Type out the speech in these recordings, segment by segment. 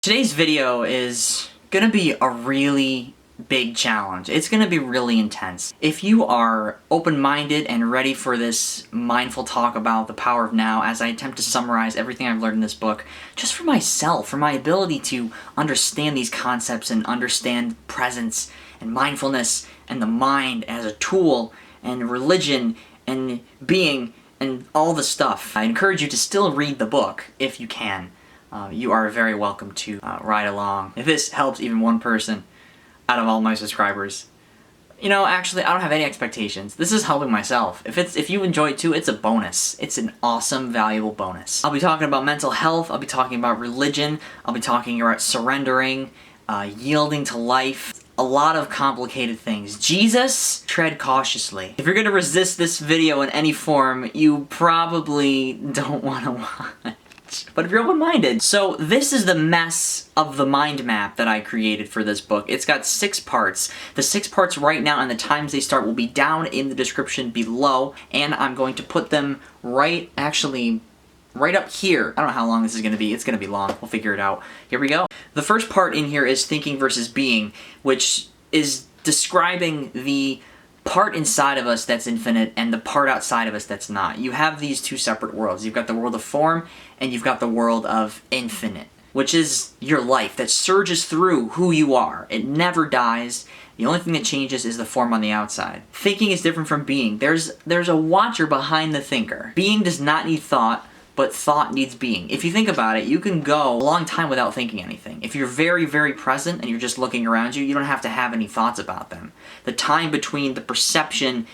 Today's video is gonna be a really big challenge. It's gonna be really intense. If you are open-minded and ready for this mindful talk about the power of now, as I attempt to summarize everything I've learned in this book, just for myself, for my ability to understand these concepts and understand presence and mindfulness and the mind as a tool and religion and being and all the stuff, I encourage you to still read the book if you can. You are very welcome to ride along. If this helps even one person out of all my subscribers, you know, actually, I don't have any expectations. This is helping myself. If you enjoy it too, it's a bonus. It's an awesome, valuable bonus. I'll be talking about mental health. I'll be talking about religion. I'll be talking about surrendering, yielding to life. A lot of complicated things. Jesus, tread cautiously. If you're gonna resist this video in any form, you probably don't want to watch. But if you're open-minded. So this is the mess of the mind map that I created for this book. It's got 6 parts. The 6 parts right now and the times they start will be down in the description below, and I'm going to put them right up here. I don't know how long this is going to be. It's going to be long. We'll figure it out. Here we go. The first part in here is thinking versus being, which is describing the part inside of us that's infinite and the part outside of us that's not. You have these two separate worlds. You've got the world of form and you've got the world of infinite, which is your life that surges through who you are. It never dies. The only thing that changes is the form on the outside. Thinking is different from being. There's a watcher behind the thinker. Being does not need thought, but thought needs being. If you think about it, you can go a long time without thinking anything. If you're very, very present and you're just looking around you, you don't have to have any thoughts about them. The time between the perception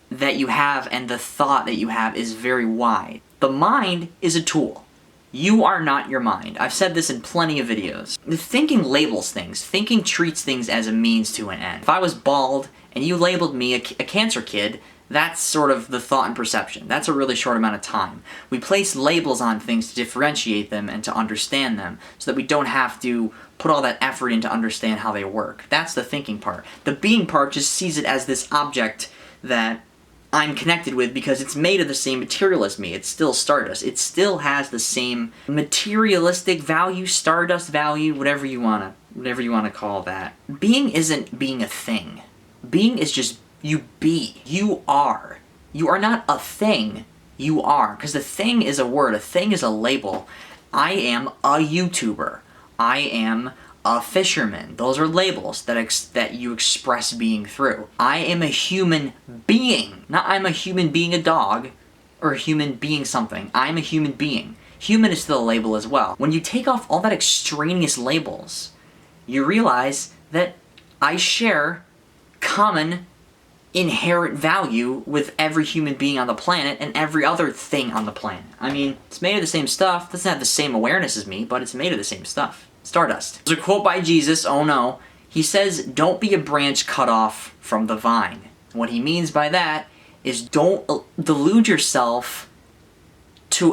that you have and the thought that you have is very wide. The mind is a tool. You are not your mind. I've said this in plenty of videos. The thinking labels things. Thinking treats things as a means to an end. If I was bald and you labeled me a cancer kid, that's sort of the thought and perception. That's a really short amount of time. We place labels on things to differentiate them and to understand them so that we don't have to put all that effort in to understand how they work. That's the thinking part. The being part just sees it as this object that I'm connected with because it's made of the same material as me. It's still stardust. It still has the same materialistic value, stardust value, whatever you wanna call that. Being isn't being a thing. Being is just you be. You are. You are not a thing. You are. Because the thing is a word. A thing is a label. I am a YouTuber. I am a fisherman. Those are labels that you express being through. I am a human being. Not I'm a human being a dog or a human being something. I'm a human being. Human is still a label as well. When you take off all that extraneous labels, you realize that I share common inherent value with every human being on the planet and every other thing on the planet. I mean, it's made of the same stuff, doesn't have the same awareness as me, but it's made of the same stuff. Stardust. There's a quote by Jesus, oh no. He says, don't be a branch cut off from the vine. What he means by that is don't delude yourself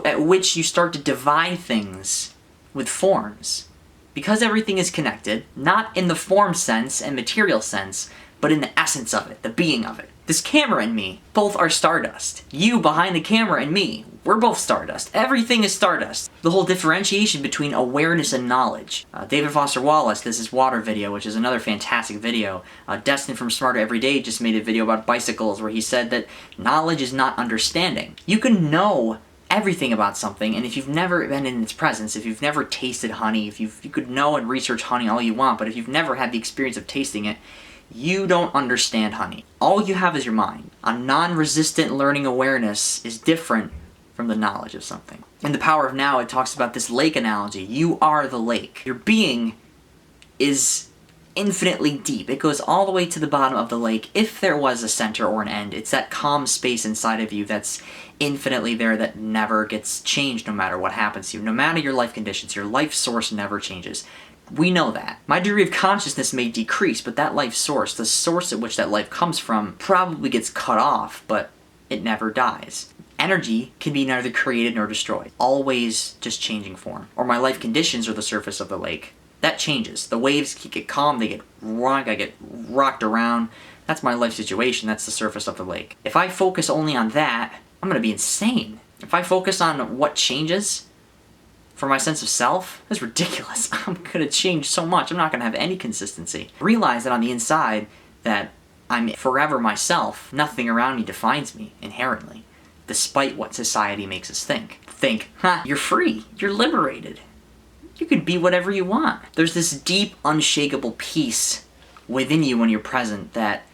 at which you start to divide things with forms. Because everything is connected, not in the form sense and material sense, but in the essence of it, the being of it. This camera and me, both are stardust. You behind the camera and me, we're both stardust. Everything is stardust. The whole differentiation between awareness and knowledge. David Foster Wallace, this is Water video, which is another fantastic video. Destin from Smarter Every Day just made a video about bicycles where he said that knowledge is not understanding. You can know everything about something, and if you've never been in its presence, if you've never tasted honey, you could know and research honey all you want, but if you've never had the experience of tasting it, you don't understand honey. All you have is your mind. A non-resistant learning awareness is different from the knowledge of something. In The Power of Now, it talks about this lake analogy. You are the lake. Your being is infinitely deep. It goes all the way to the bottom of the lake. If there was a center or an end, it's that calm space inside of you that's infinitely there that never gets changed no matter what happens to you. No matter your life conditions, your life source never changes. We know that. My degree of consciousness may decrease, but that life source, the source at which that life comes from, probably gets cut off, but it never dies. Energy can be neither created nor destroyed, always just changing form. Or my life conditions are the surface of the lake. That changes. The waves get calm, they get rocked, I get rocked around. That's my life situation, that's the surface of the lake. If I focus only on that, I'm gonna be insane. If I focus on what changes, for my sense of self, that's ridiculous. I'm gonna change so much. I'm not gonna have any consistency. Realize that on the inside that I'm forever myself. Nothing around me defines me inherently, despite what society makes us think. You're free. You're liberated. You can be whatever you want. There's this deep, unshakable peace within you when you're present that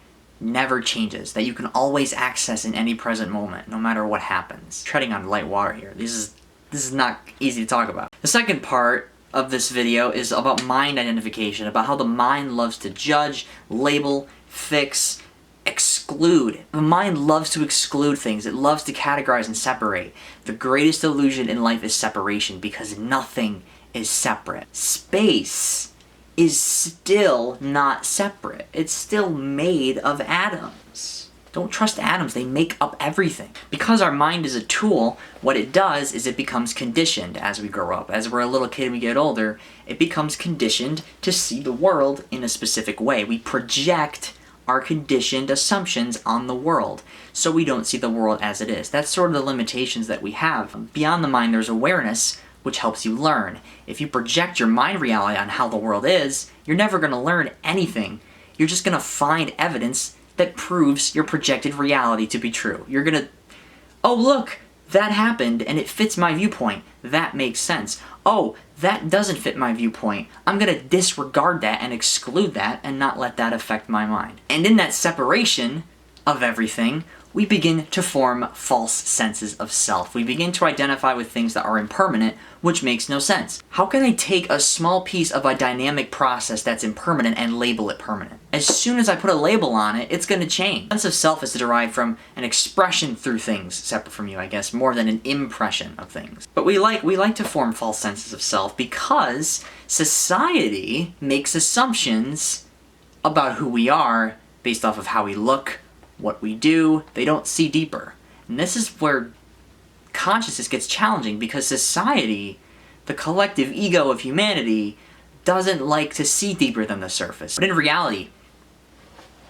never changes, that you can always access in any present moment, no matter what happens. Treading on light water here. This is not easy to talk about. The second part of this video is about mind identification, about how the mind loves to judge, label, fix, exclude. The mind loves to exclude things. It loves to categorize and separate. The greatest illusion in life is separation, because nothing is separate. Space is still not separate. It's still made of atoms. Don't trust atoms, they make up everything. Because our mind is a tool, what it does is it becomes conditioned as we grow up. As we're a little kid and we get older, it becomes conditioned to see the world in a specific way. We project our conditioned assumptions on the world, so we don't see the world as it is. That's sort of the limitations that we have. Beyond the mind, there's awareness, which helps you learn. If you project your mind reality on how the world is, you're never going to learn anything. You're just going to find evidence that proves your projected reality to be true. You're going to, oh look, that happened and it fits my viewpoint. That makes sense. Oh, that doesn't fit my viewpoint. I'm going to disregard that and exclude that and not let that affect my mind. And in that separation of everything, we begin to form false senses of self. We begin to identify with things that are impermanent, which makes no sense. How can I take a small piece of a dynamic process that's impermanent and label it permanent? As soon as I put a label on it, it's going to change. Sense of self is derived from an expression through things separate from you, I guess, more than an impression of things. But we like to form false senses of self because society makes assumptions about who we are based off of how we look, what we do. They don't see deeper. And this is where consciousness gets challenging, because society, the collective ego of humanity, doesn't like to see deeper than the surface. But in reality,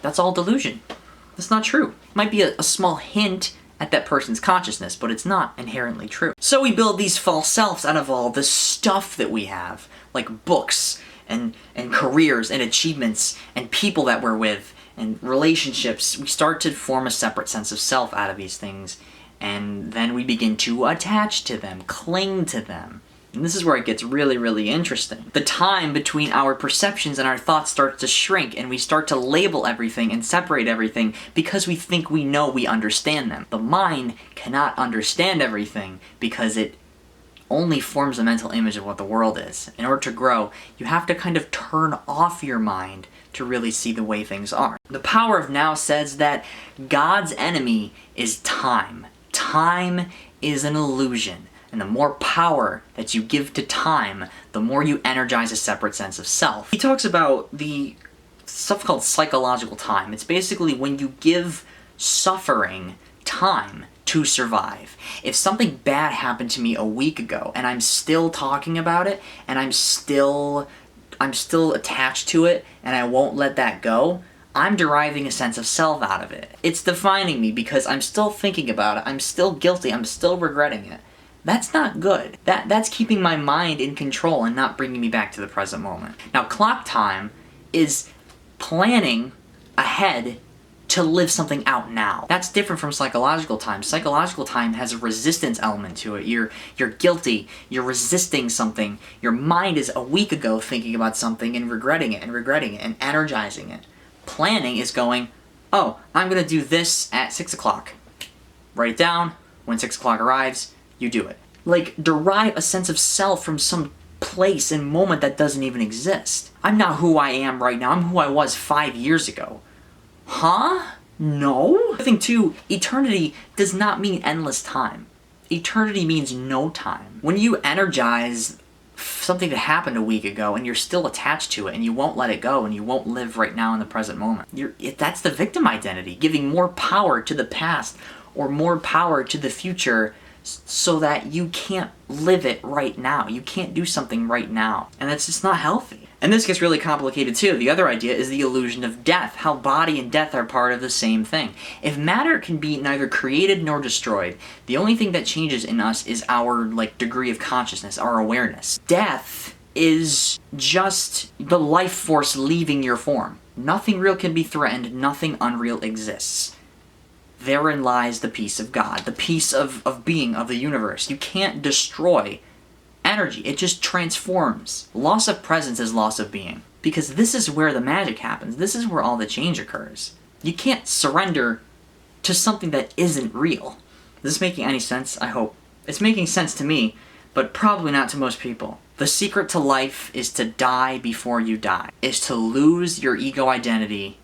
that's all delusion. That's not true. It might be a small hint at that person's consciousness, but it's not inherently true. So we build these false selves out of all the stuff that we have, like books and careers and achievements and people that we're with and relationships. We start to form a separate sense of self out of these things, and then we begin to attach to them, cling to them. And this is where it gets really, really interesting. The time between our perceptions and our thoughts starts to shrink, and we start to label everything and separate everything because we think we know we understand them. The mind cannot understand everything because it only forms a mental image of what the world is. In order to grow, you have to kind of turn off your mind to really see the way things are. The power of now says that God's enemy is time. Time is an illusion. And the more power that you give to time, the more you energize a separate sense of self. He talks about the stuff called psychological time. It's basically when you give suffering time to survive. If something bad happened to me a week ago and I'm still talking about it and I'm still attached to it and I won't let that go, I'm deriving a sense of self out of it. It's defining me because I'm still thinking about it, I'm still guilty, I'm still regretting it. That's not good. That's keeping my mind in control and not bringing me back to the present moment. Now, clock time is planning ahead to live something out now. That's different from psychological time. Psychological time has a resistance element to it. You're guilty, you're resisting something. Your mind is a week ago thinking about something and regretting it and energizing it. Planning is going, oh, I'm gonna do this at 6 o'clock. Write it down. When 6 o'clock arrives, you do it. Like, derive a sense of self from some place and moment that doesn't even exist. I'm not who I am right now. I'm who I was 5 years ago. Huh? No? I think too, eternity does not mean endless time. Eternity means no time. When you energize something that happened a week ago and you're still attached to it and you won't let it go and you won't live right now in the present moment, that's the victim identity, giving more power to the past or more power to the future so that you can't live it right now. You can't do something right now. And that's just not healthy. And this gets really complicated too. The other idea is the illusion of death, how body and death are part of the same thing. If matter can be neither created nor destroyed, the only thing that changes in us is our degree of consciousness, our awareness. Death is just the life force leaving your form. Nothing real can be threatened, nothing unreal exists. Therein lies the peace of God, the peace of being, of the universe. You can't destroy energy. It just transforms. Loss of presence is loss of being. Because this is where the magic happens. This is where all the change occurs. You can't surrender to something that isn't real. Is this making any sense? I hope. It's making sense to me, but probably not to most people. The secret to life is to die before you die. Is to lose your ego identity,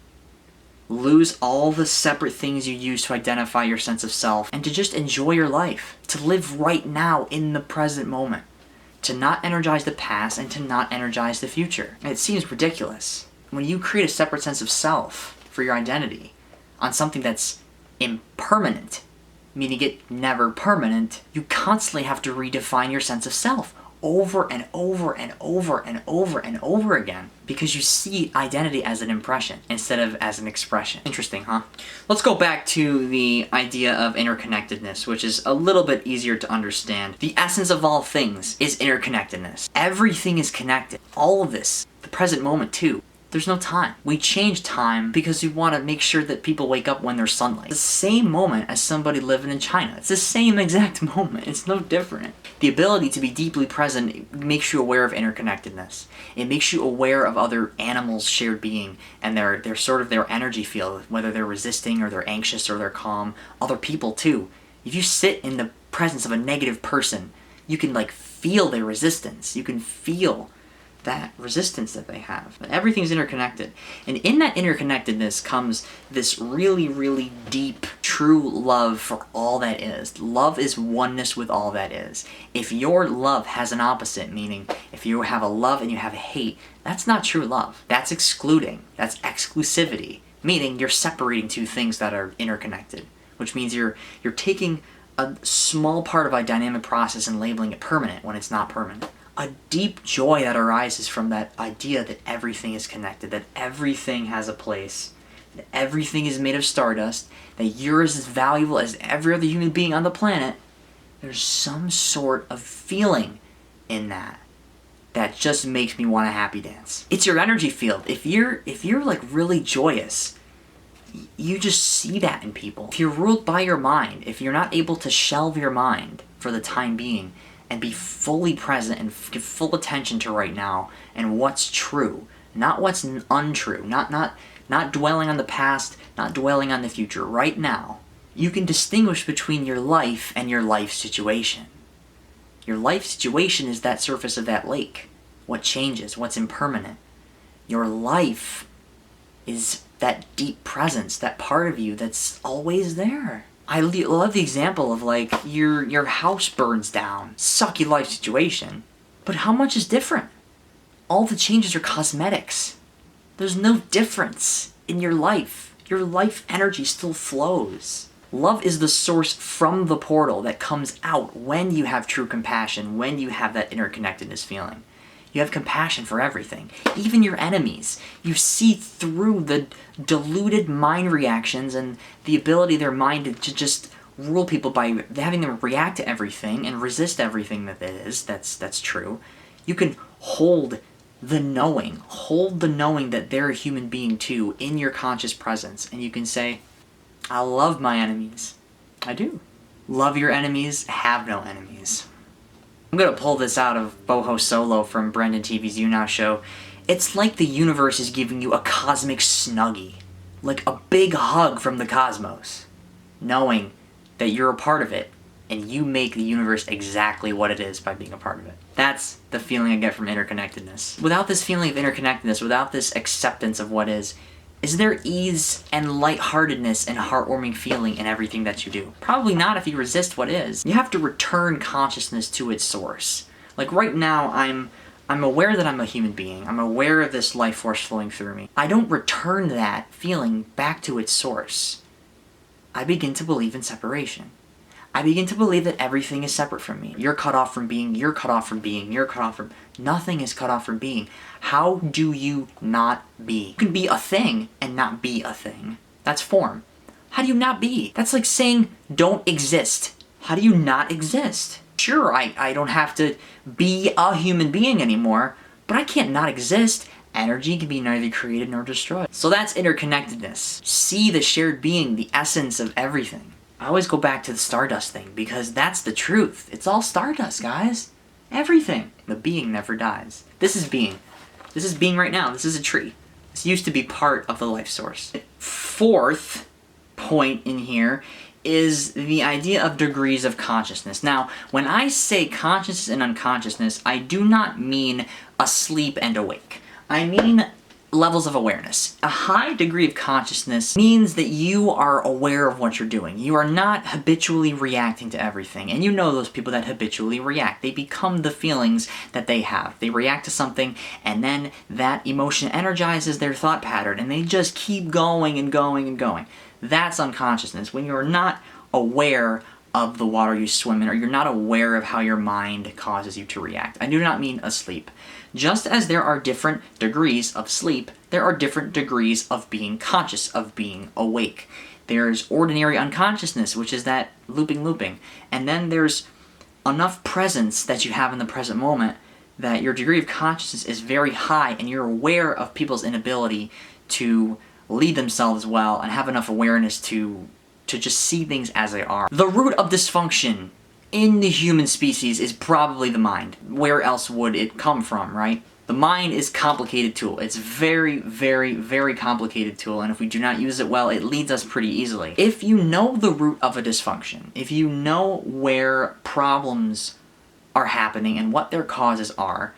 lose all the separate things you use to identify your sense of self, and to just enjoy your life. To live right now in the present moment. To not energize the past and to not energize the future. And it seems ridiculous. When you create a separate sense of self for your identity on something that's impermanent, meaning it never permanent, you constantly have to redefine your sense of self over and over and over and over and over again, because you see identity as an impression instead of as an expression. Interesting, huh? Let's go back to the idea of interconnectedness, which is a little bit easier to understand. The essence of all things is interconnectedness. Everything is connected. All of this, the present moment too. There's no time. We change time because we want to make sure that people wake up when there's sunlight. It's the same moment as somebody living in China. It's the same exact moment. It's no different. The ability to be deeply present makes you aware of interconnectedness. It makes you aware of other animals' shared being and their sort of their energy field, whether they're resisting or they're anxious or they're calm. Other people too. If you sit in the presence of a negative person, you can feel their resistance. You can feel that resistance that they have. Everything's interconnected. And in that interconnectedness comes this really, really deep, true love for all that is. Love is oneness with all that is. If your love has an opposite, meaning if you have a love and you have a hate, that's not true love. That's excluding. That's exclusivity. Meaning you're separating two things that are interconnected. Which means you're taking a small part of a dynamic process and labeling it permanent when it's not permanent. A deep joy that arises from that idea that everything is connected, that everything has a place, that everything is made of stardust, that you're as valuable as every other human being on the planet. There's some sort of feeling in that just makes me want a happy dance. It's your energy field. If you're really joyous, you just see that in people. If you're ruled by your mind, if you're not able to shelve your mind for the time being, and be fully present and give full attention to right now and what's true, not what's untrue, not dwelling on the past, not dwelling on the future, right now, you can distinguish between your life and your life situation. Your life situation is that surface of that lake, what changes, what's impermanent. Your life is that deep presence, that part of you that's always there. I love the example of your house burns down. Sucky life situation. But how much is different? All the changes are cosmetics. There's no difference in your life. Your life energy still flows. Love is the source from the portal that comes out when you have true compassion, when you have that interconnectedness feeling. You have compassion for everything, even your enemies. You see through the diluted mind reactions and the ability of their mind to just rule people by having them react to everything and resist everything that's true. You can hold the knowing that they're a human being too in your conscious presence, and you can say, I love my enemies. I do. Love your enemies, have no enemies. I'm gonna pull this out of Boho Solo from Brendan TV's You Now show. It's like the universe is giving you a cosmic Snuggie. Like a big hug from the cosmos. Knowing that you're a part of it, and you make the universe exactly what it is by being a part of it. That's the feeling I get from interconnectedness. Without this feeling of interconnectedness, without this acceptance of what is there ease and lightheartedness and heartwarming feeling in everything that you do? Probably not if you resist what is. You have to return consciousness to its source. Like right now, I'm aware that I'm a human being. I'm aware of this life force flowing through me. I don't return that feeling back to its source. I begin to believe in separation. I begin to believe that everything is separate from me. You're cut off from being, you're cut off from being, you're cut off from... Nothing is cut off from being. How do you not be? You can be a thing and not be a thing. That's form. How do you not be? That's like saying don't exist. How do you not exist? Sure, I don't have to be a human being anymore, but I can't not exist. Energy can be neither created nor destroyed. So that's interconnectedness. See the shared being, the essence of everything. I always go back to the stardust thing because that's the truth. It's all stardust, guys. Everything. The being never dies. This is being. This is being right now. This is a tree. This used to be part of the life source. Fourth point in here is the idea of degrees of consciousness. Now, when I say consciousness and unconsciousness, I do not mean asleep and awake. I mean levels of awareness. A high degree of consciousness means that you are aware of what you're doing. You are not habitually reacting to everything. And you know those people that habitually react. They become the feelings that they have. They react to something and then that emotion energizes their thought pattern and they just keep going and going and going. That's unconsciousness. When you're not aware of the water you swim in, or you're not aware of how your mind causes you to react. I do not mean asleep. Just as there are different degrees of sleep, there are different degrees of being conscious, of being awake. There's ordinary unconsciousness, which is that looping, and then there's enough presence that you have in the present moment that your degree of consciousness is very high and you're aware of people's inability to lead themselves well and have enough awareness to just see things as they are. The root of dysfunction in the human species is probably the mind. Where else would it come from, right? The mind is a complicated tool. It's very, very, very complicated tool, and if we do not use it well, it leads us pretty easily. If you know the root of a dysfunction, if you know where problems are happening and what their causes are,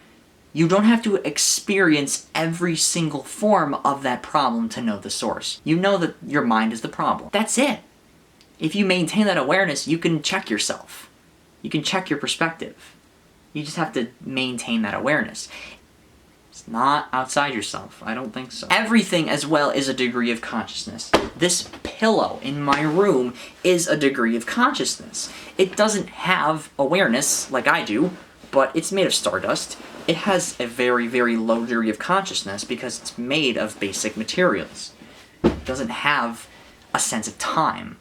you don't have to experience every single form of that problem to know the source. You know that your mind is the problem. That's it. If you maintain that awareness, you can check yourself. You can check your perspective. You just have to maintain that awareness. It's not outside yourself. I don't think so. Everything as well is a degree of consciousness. This pillow in my room is a degree of consciousness. It doesn't have awareness like I do, but it's made of stardust. It has a very, very low degree of consciousness because it's made of basic materials. It doesn't have a sense of time.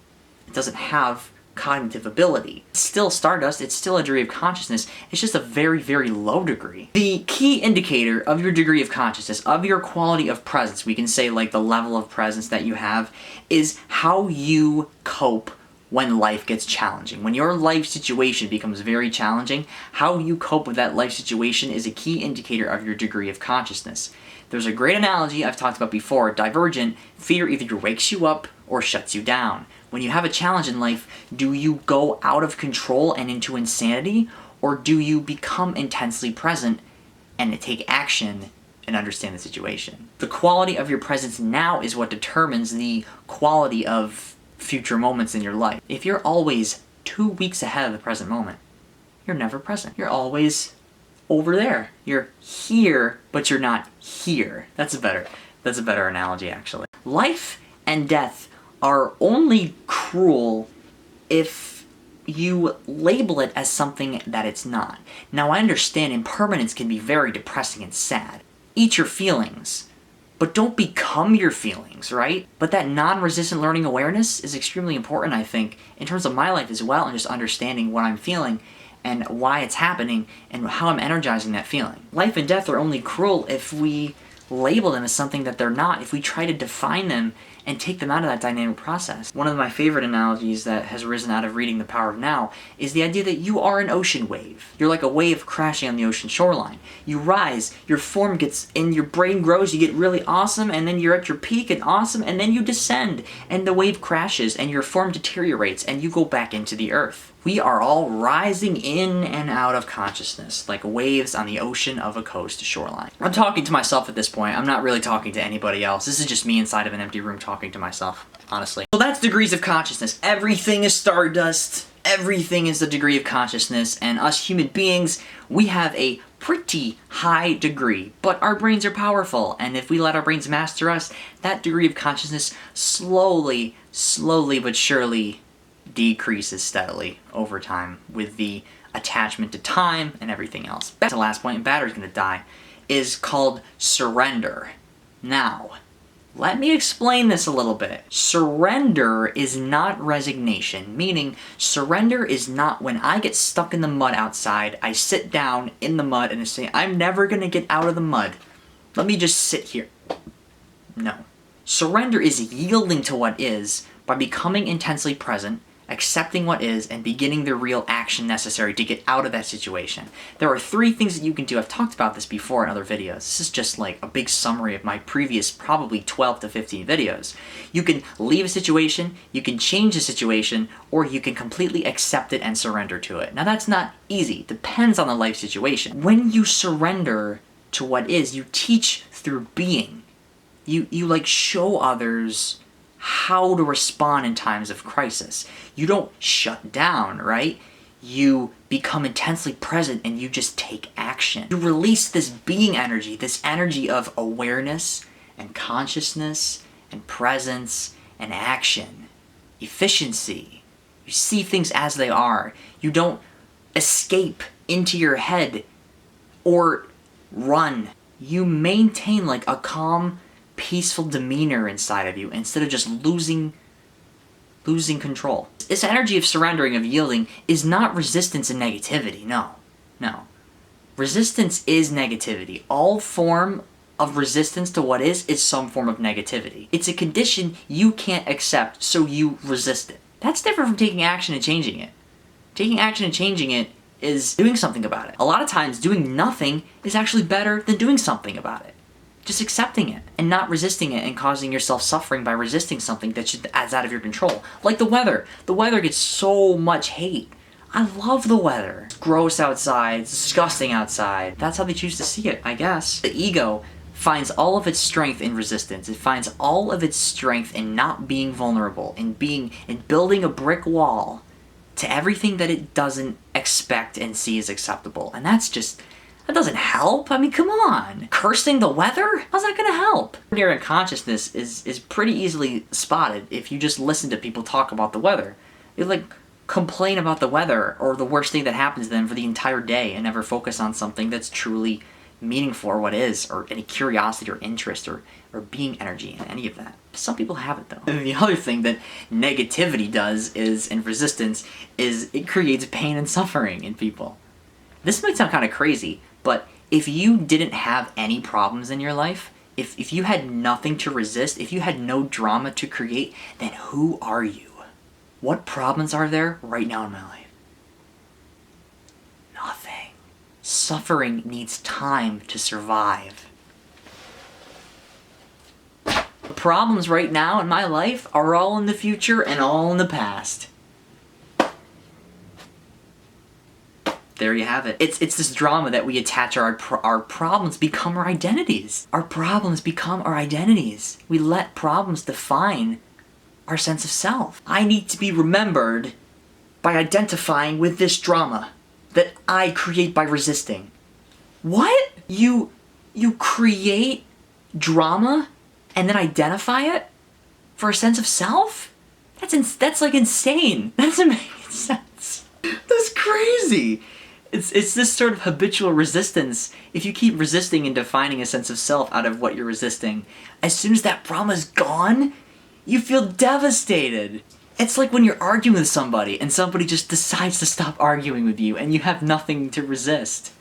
It doesn't have cognitive ability. It's still stardust, it's still a degree of consciousness, it's just a very, very low degree. The key indicator of your degree of consciousness, of your quality of presence, we can say like the level of presence that you have, is how you cope when life gets challenging. When your life situation becomes very challenging, how you cope with that life situation is a key indicator of your degree of consciousness. There's a great analogy I've talked about before, Divergent. Fear either wakes you up or shuts you down. When you have a challenge in life, do you go out of control and into insanity, or do you become intensely present and take action and understand the situation? The quality of your presence now is what determines the quality of future moments in your life. If you're always 2 weeks ahead of the present moment, you're never present. You're always over there. You're here, but you're not here. That's a better analogy, actually. Life and death are only cruel if you label it as something that it's not. Now, I understand impermanence can be very depressing and sad. Eat your feelings, but don't become your feelings, right? But that non-resistant learning awareness is extremely important, I think, in terms of my life as well, and just understanding what I'm feeling and why it's happening and how I'm energizing that feeling. Life and death are only cruel if we label them as something that they're not, if we try to define them and take them out of that dynamic process. One of my favorite analogies that has risen out of reading The Power of Now is the idea that you are an ocean wave. You're like a wave crashing on the ocean shoreline. You rise, your form gets, and your brain grows, you get really awesome, and then you're at your peak and awesome, and then you descend, and the wave crashes, and your form deteriorates, and you go back into the earth. We are all rising in and out of consciousness, like waves on the ocean of a coast shoreline. I'm talking to myself at this point. I'm not really talking to anybody else. This is just me inside of an empty room talking to myself, honestly. So that's degrees of consciousness. Everything is stardust. Everything is a degree of consciousness, and us human beings, we have a pretty high degree, but our brains are powerful, and if we let our brains master us, that degree of consciousness slowly but surely decreases steadily over time with the attachment to time and everything else. Back to the last point, and battery's gonna die, is called surrender. Now, let me explain this a little bit. Surrender is not resignation, meaning surrender is not when I get stuck in the mud outside, I sit down in the mud and I say, I'm never gonna get out of the mud. Let me just sit here. No. Surrender is yielding to what is by becoming intensely present, accepting what is, and beginning the real action necessary to get out of that situation. There are 3 things that you can do. I've talked about this before in other videos. This is just like a big summary of my previous probably 12 to 15 videos. You can leave a situation, you can change the situation, or you can completely accept it and surrender to it. Now that's not easy. It depends on the life situation. When you surrender to what is, you teach through being. You like show others how to respond in times of crisis. You don't shut down, right? You become intensely present and you just take action. You release this being energy, this energy of awareness and consciousness and presence and action, efficiency. You see things as they are. You don't escape into your head or run. You maintain like a calm, peaceful demeanor inside of you instead of just losing control. This energy of surrendering, of yielding, is not resistance and negativity. No. Resistance is negativity. All form of resistance to what is some form of negativity. It's a condition you can't accept, so you resist it. That's different from taking action and changing it. Taking action and changing it is doing something about it. A lot of times, doing nothing is actually better than doing something about it. Just accepting it and not resisting it and causing yourself suffering by resisting something that's out of your control. Like the weather. The weather gets so much hate. I love the weather. It's gross outside. It's disgusting outside. That's how they choose to see it, I guess. The ego finds all of its strength in resistance. It finds all of its strength in not being vulnerable, in building a brick wall to everything that it doesn't expect and see as acceptable. And that doesn't help. I mean, come on. Cursing the weather? How's that gonna help? Ordinary consciousness is pretty easily spotted if you just listen to people talk about the weather. They like complain about the weather or the worst thing that happens to them for the entire day and never focus on something that's truly meaningful or what is, or any curiosity or interest or being energy in any of that. Some people have it though. And the other thing that negativity does and resistance is it creates pain and suffering in people. This might sound kind of crazy, but if you didn't have any problems in your life, if you had nothing to resist, if you had no drama to create, then who are you? What problems are there right now in my life? Nothing. Suffering needs time to survive. The problems right now in my life are all in the future and all in the past. There you have it. It's this drama that we attach our problems become our identities. Our problems become our identities. We let problems define our sense of self. I need to be remembered by identifying with this drama that I create by resisting. What? You create drama and then identify it for a sense of self? That's like insane. That doesn't make sense. That's crazy. It's this sort of habitual resistance. If you keep resisting and defining a sense of self out of what you're resisting, as soon as that drama is gone, you feel devastated. It's like when you're arguing with somebody and somebody just decides to stop arguing with you and you have nothing to resist.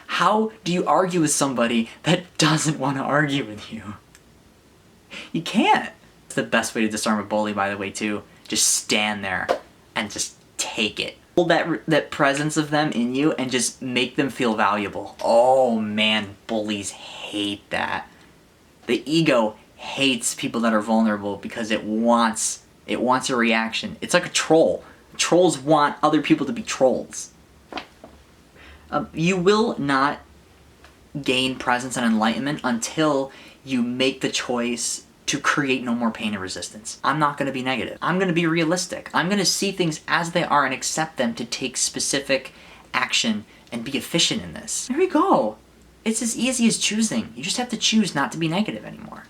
How do you argue with somebody that doesn't want to argue with you? You can't. It's the best way to disarm a bully, by the way, too. Just stand there and just take it. Hold that presence of them in you and just make them feel valuable. Oh man, bullies hate that. The ego hates people that are vulnerable because it wants a reaction. It's like a troll. Trolls want other people to be trolls. You will not gain presence and enlightenment until you make the choice to create no more pain and resistance. I'm not going to be negative. I'm going to be realistic. I'm going to see things as they are and accept them to take specific action and be efficient in this. There we go. It's as easy as choosing. You just have to choose not to be negative anymore.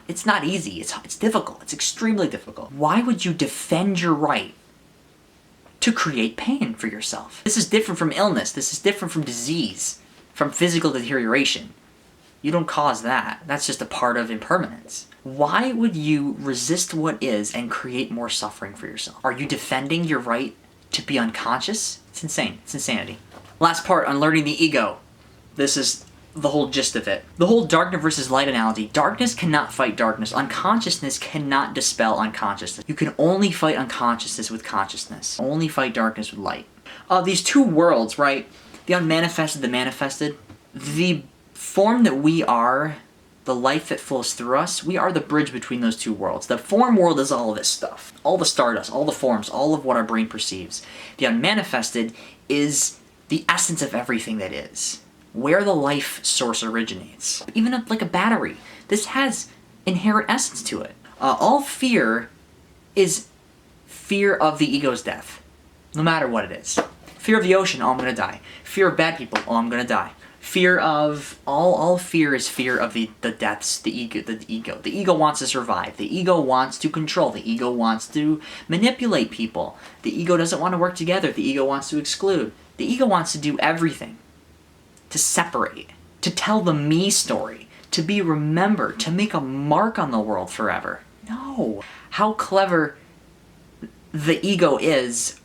It's not easy. It's difficult. It's extremely difficult. Why would you defend your right to create pain for yourself. This is different from illness. This is different from disease, from physical deterioration. You don't cause that. That's just a part of impermanence. Why would you resist what is and create more suffering for yourself? Are you defending your right to be unconscious? It's insane. It's insanity. Last part, unlearning the ego. This is the whole gist of it. The whole darkness versus light analogy. Darkness cannot fight darkness. Unconsciousness cannot dispel unconsciousness. You can only fight unconsciousness with consciousness. Only fight darkness with light. These two worlds, right? The unmanifested, the manifested. The form that we are, the life that flows through us, we are the bridge between those two worlds. The form world is all of this stuff. All the stardust, all the forms, all of what our brain perceives. The unmanifested is the essence of everything that is. Where the life source originates. Even like a battery. This has inherent essence to it. All fear is fear of the ego's death. No matter what it is. Fear of the ocean, oh, I'm gonna die. Fear of bad people, oh, I'm gonna die. Fear of, all fear is fear of the deaths, the ego. The ego wants to survive. The ego wants to control. The ego wants to manipulate people. The ego doesn't want to work together. The ego wants to exclude. The ego wants to do everything. To separate. To tell the me story. To be remembered. To make a mark on the world forever. No. How clever the ego is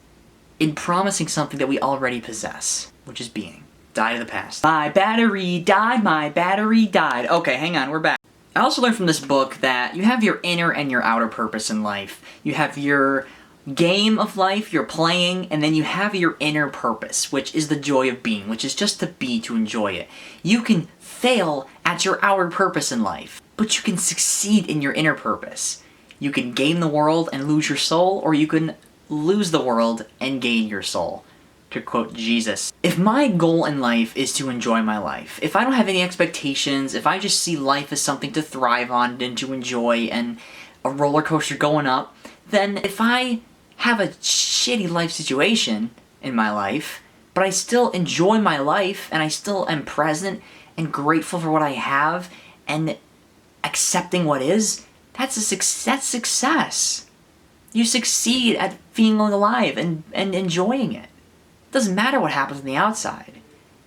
in promising something that we already possess, which is being. Die to the past. My battery died, my battery died. Okay, hang on, we're back. I also learned from this book that you have your inner and your outer purpose in life. You have your game of life, you're playing, and then you have your inner purpose, which is the joy of being, which is just to be, to enjoy it. You can fail at your outer purpose in life, but you can succeed in your inner purpose. You can gain the world and lose your soul, or you can lose the world and gain your soul. To quote Jesus. If my goal in life is to enjoy my life, if I don't have any expectations, if I just see life as something to thrive on and to enjoy and a roller coaster going up, then if I have a shitty life situation in my life, but I still enjoy my life and I still am present and grateful for what I have and accepting what is, that's success. You succeed at being alive and enjoying it. Doesn't matter what happens on the outside.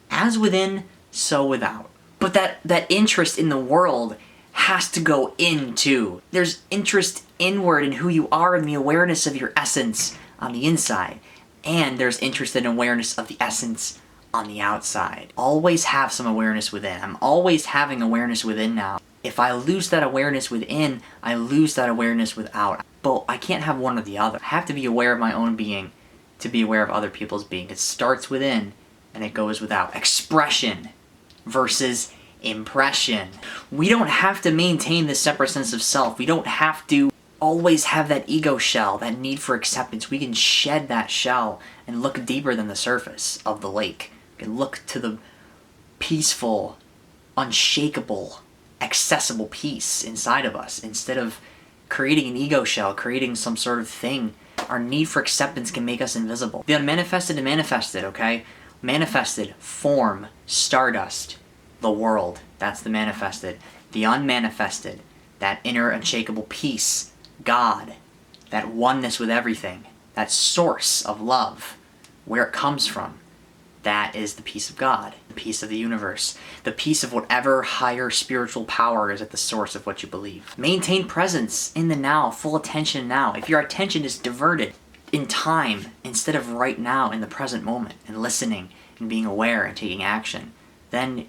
As within, so without. But that interest in the world has to go in too. There's interest inward in who you are and the awareness of your essence on the inside. And there's interest and awareness of the essence on the outside. Always have some awareness within. I'm always having awareness within now. If I lose that awareness within, I lose that awareness without. But I can't have one or the other. I have to be aware of my own being to be aware of other people's being. It starts within and it goes without. Expression versus impression. We don't have to maintain this separate sense of self. We don't have to always have that ego shell, that need for acceptance. We can shed that shell and look deeper than the surface of the lake. We can look to the peaceful, unshakable, accessible peace inside of us instead of creating an ego shell, creating some sort of thing. Our need for acceptance can make us invisible. The unmanifested and manifested, okay? Manifested, form, stardust, the world. That's the manifested. The unmanifested, that inner unshakable peace, God, that oneness with everything, that source of love, where it comes from. That is the peace of God, the peace of the universe, the peace of whatever higher spiritual power is at the source of what you believe. Maintain presence in the now, full attention now. If your attention is diverted in time instead of right now in the present moment and listening and being aware and taking action, then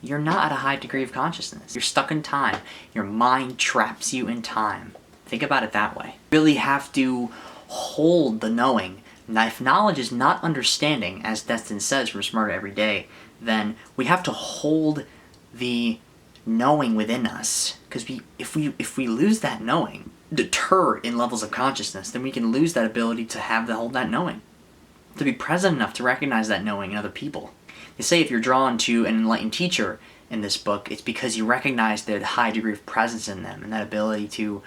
you're not at a high degree of consciousness. You're stuck in time. Your mind traps you in time. Think about it that way. You really have to hold the knowing. Now, if knowledge is not understanding, as Destin says from Smarter Every Day, then we have to hold the knowing within us. Because if we lose that knowing, deterred in levels of consciousness, then we can lose that ability to hold that knowing. To be present enough to recognize that knowing in other people. They say if you're drawn to an enlightened teacher in this book, it's because you recognize their high degree of presence in them and that ability to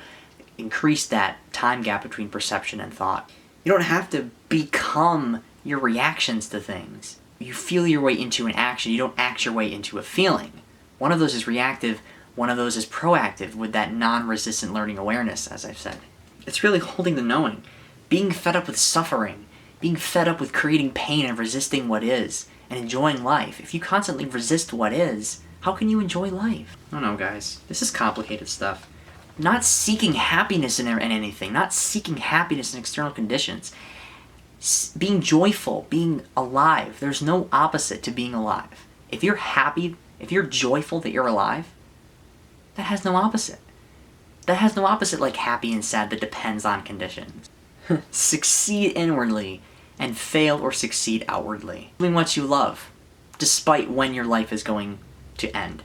increase that time gap between perception and thought. You don't have to become your reactions to things. You feel your way into an action. You don't act your way into a feeling. One of those is reactive, one of those is proactive with that non-resistant learning awareness, as I've said. It's really holding the knowing. Being fed up with suffering being fed up with creating pain and resisting what is, and enjoying life. If you constantly resist what is, how can you enjoy life? I don't know, guys. This is complicated stuff. Not seeking happiness in anything, not seeking happiness in external conditions. Being joyful, being alive. There's no opposite to being alive. If you're happy, if you're joyful that you're alive, that has no opposite. That has no opposite like happy and sad that depends on conditions. Succeed inwardly and fail or succeed outwardly. Doing what you love, despite when your life is going to end.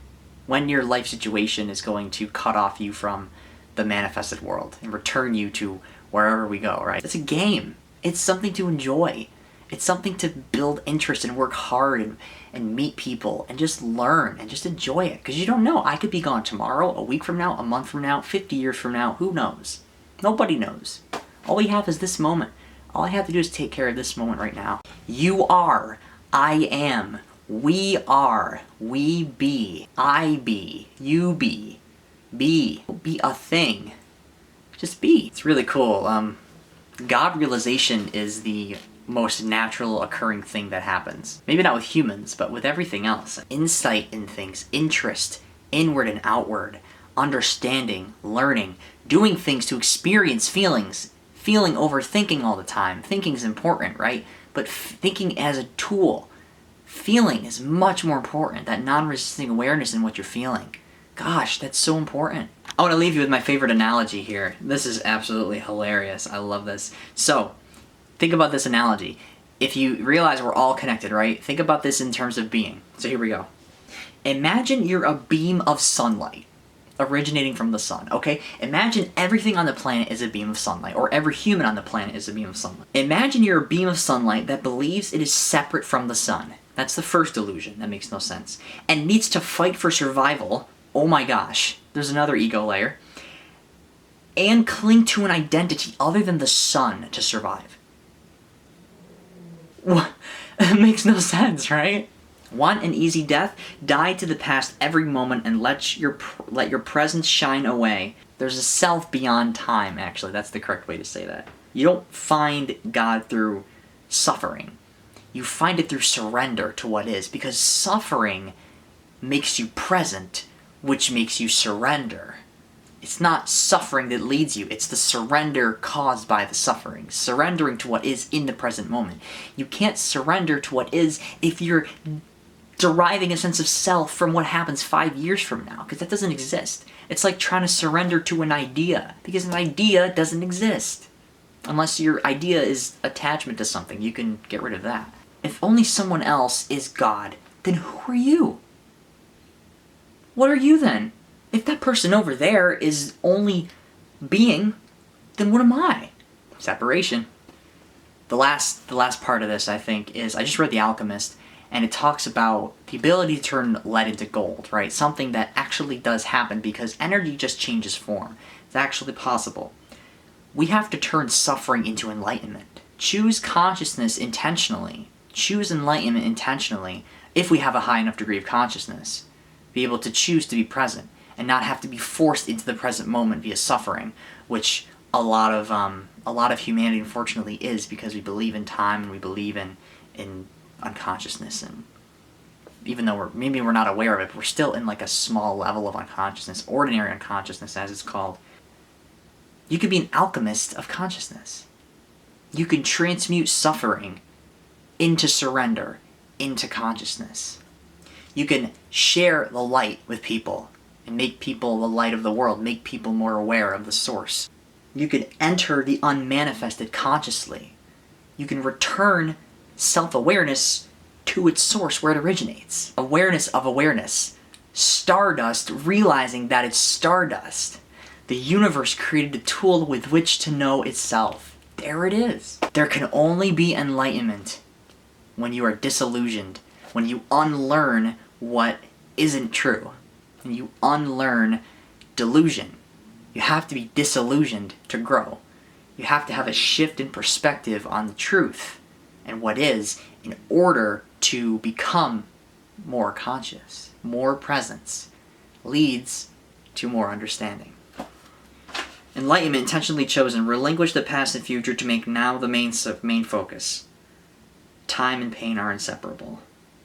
When your life situation is going to cut off you from the manifested world and return you to wherever we go, right? It's a game. It's something to enjoy. It's something to build interest and work hard and meet people and just learn and just enjoy it. Because you don't know. I could be gone tomorrow, a week from now, a month from now, 50 years from now. Who knows? Nobody knows. All we have is this moment. All I have to do is take care of this moment right now. You are. I am. We are. We be. I be. You be. Be. Be a thing. Just be. It's really cool. God realization is the most natural occurring thing that happens. Maybe not with humans, but with everything else. Insight in things, interest, inward and outward, understanding, learning, doing things to experience feelings, feeling over thinking all the time. Thinking is important, right? But thinking as a tool. Feeling is much more important. That non-resisting awareness in what you're feeling. Gosh, that's so important. I want to leave you with my favorite analogy here. This is absolutely hilarious. I love this. So, think about this analogy. If you realize we're all connected, right? Think about this in terms of being. So here we go. Imagine you're a beam of sunlight originating from the sun, okay? Imagine everything on the planet is a beam of sunlight, or every human on the planet is a beam of sunlight. Imagine you're a beam of sunlight that believes it is separate from the sun. That's the first illusion. That makes no sense. And needs to fight for survival. Oh my gosh. There's another ego layer. And cling to an identity other than the sun to survive. What? It makes no sense, right? Want an easy death? Die to the past every moment and let your presence shine away. There's a self beyond time, actually. That's the correct way to say that. You don't find God through suffering. You find it through surrender to what is, because suffering makes you present, which makes you surrender. It's not suffering that leads you, it's the surrender caused by the suffering. Surrendering to what is in the present moment. You can't surrender to what is if you're deriving a sense of self from what happens 5 years from now, because that doesn't exist. It's like trying to surrender to an idea, because an idea doesn't exist. Unless your idea is attachment to something, you can get rid of that. If only someone else is God, then who are you? What are you then? If that person over there is only being, then what am I? Separation. The last part of this, I think, is I just read The Alchemist, and it talks about the ability to turn lead into gold, right? Something that actually does happen because energy just changes form. It's actually possible. We have to turn suffering into enlightenment. Choose consciousness intentionally. Choose enlightenment intentionally if we have a high enough degree of consciousness. Be able to choose to be present and not have to be forced into the present moment via suffering, which a lot of humanity unfortunately is, because we believe in time and we believe in unconsciousness, and even though maybe we're not aware of it, but we're still in like a small level of unconsciousness, ordinary unconsciousness as it's called. You could be an alchemist of consciousness. You can transmute suffering into surrender, into consciousness. You can share the light with people and make people the light of the world, make people more aware of the source. You can enter the unmanifested consciously. You can return self-awareness to its source where it originates. Awareness of awareness. Stardust, realizing that it's stardust. The universe created a tool with which to know itself. There it is. There can only be enlightenment when you are disillusioned, when you unlearn what isn't true, and you unlearn delusion. You have to be disillusioned to grow. You have to have a shift in perspective on the truth and what is in order to become more conscious. More presence leads to more understanding. Enlightenment intentionally chosen. Relinquish the past and future to make now the main focus. time and pain are inseparable.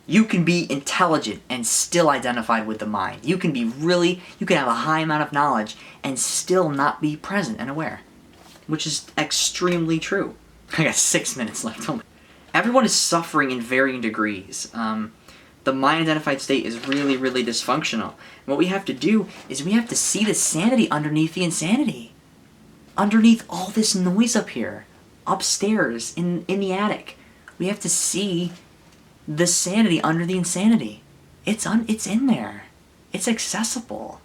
You can be intelligent and still identified with the mind. You can have a high amount of knowledge and still not be present and aware. Which is extremely true. I got 6 minutes left. Everyone is suffering in varying degrees. The mind-identified state is really, really dysfunctional. And what we have to do is we have to see the sanity underneath the insanity. Underneath all this noise up here. Upstairs, in the attic. We have to see the sanity under the insanity. It's in there. It's accessible.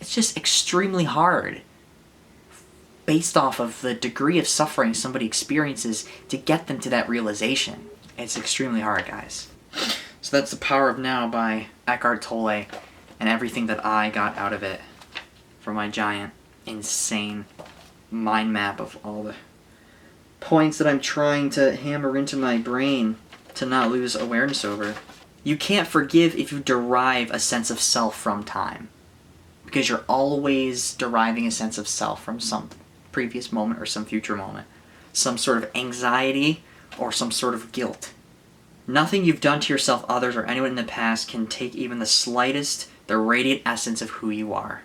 It's just extremely hard, based off of the degree of suffering somebody experiences, to get them to that realization. It's extremely hard, guys. So that's The Power of Now by Eckhart Tolle, and everything that I got out of it from my giant, insane mind map of all the points that I'm trying to hammer into my brain to not lose awareness over. You can't forgive if you derive a sense of self from time, because you're always deriving a sense of self from some previous moment or some future moment. Some sort of anxiety or some sort of guilt. Nothing you've done to yourself, others, or anyone in the past can take even the slightest, the radiant essence of who you are.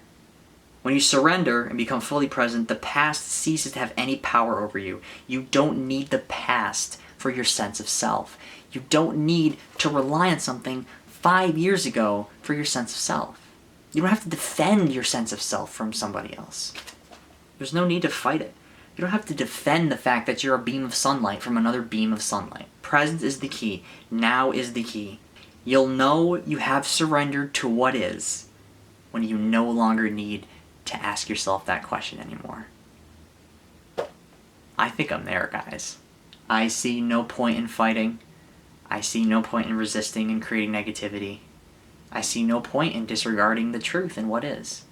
When you surrender and become fully present, the past ceases to have any power over you. You don't need the past for your sense of self. You don't need to rely on something 5 years ago for your sense of self. You don't have to defend your sense of self from somebody else. There's no need to fight it. You don't have to defend the fact that you're a beam of sunlight from another beam of sunlight. Presence is the key. Now is the key. You'll know you have surrendered to what is when you no longer need to ask yourself that question anymore. I think I'm there, guys. I see no point in fighting. I see no point in resisting and creating negativity. I see no point in disregarding the truth and what is,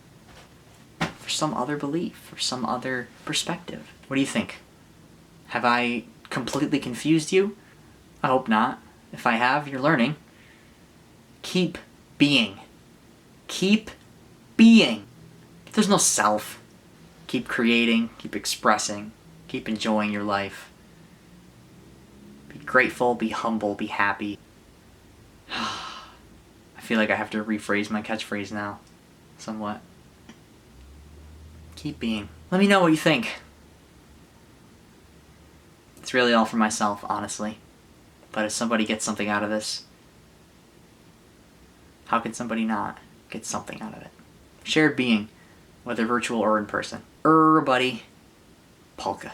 for some other belief, or some other perspective. What do you think? Have I completely confused you? I hope not. If I have, you're learning. Keep being. Keep being. There's no self. Keep creating, keep expressing, keep enjoying your life. Be grateful, be humble, be happy. I feel like I have to rephrase my catchphrase now, somewhat. Keep being. Let me know what you think. It's really all for myself, honestly. But if somebody gets something out of this, how can somebody not get something out of it? Shared being, whether virtual or in person. Buddy. Palka.